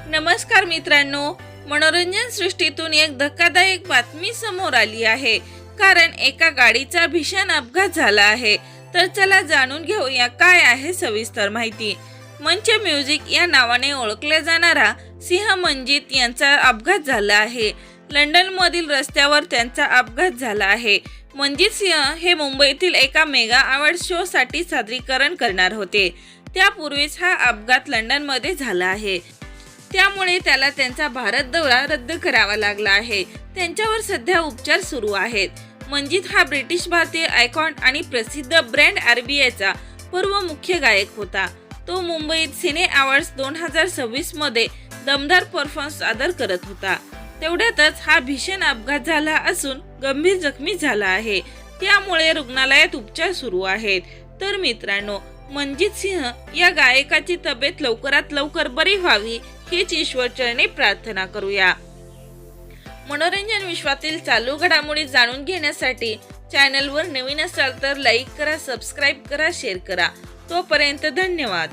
नमस्कार मित्रांनो, मनोरंजन सृष्टीतून एक धक्कादायक बातमी समोर आली आहे. कारण एका गाडीचा भीषण अपघात झाला आहे. तर चला जाणून घेऊया काय आहे सविस्तर माहिती. मंच म्युझिक या नावाने ओळखल्या जाणारा सिंह मंजित यांचा अपघात झाला आहे. लंडन मधील रस्त्यावर त्यांचा अपघात झाला आहे. मंजित सिंह हे मुंबईतील एका मेगा अवॉर्ड शो साठी सादरीकरण करणार होते. त्यापूर्वीच हा अपघात लंडन मध्ये झाला आहे. त्यामुळे त्याला त्यांचा भारत दौरा रद्द करावा लागला आहे. त्यांच्यावर सध्या उपचार सुरू आहेत. मंजित हा ब्रिटिश भारतीय आयकॉन आणि प्रसिद्ध ब्रँड RBAचा पूर्व मुख्य गायक होता. तो मुंबईत सिने अवॉर्ड्स 2026 मध्ये दमदार परफॉर्मन्स सादर करत होता. तेवढ्यातच हा भीषण अपघात झाला असून गंभीर जखमी झाला आहे. त्यामुळे रुग्णालयात उपचार सुरू आहेत. तर मित्रांनो, मंजित सिंह या गायकाची तब्येत लवकरात लवकर बरी व्हावी हीच ईश्वरचरणी प्रार्थना करूया. मनोरंजन विश्वातील चालू घडामोडी जाणून घेण्यासाठी चॅनलवर नवीन असाल तर लाईक करा, सबस्क्राईब करा, शेअर करा. तोपर्यंत धन्यवाद.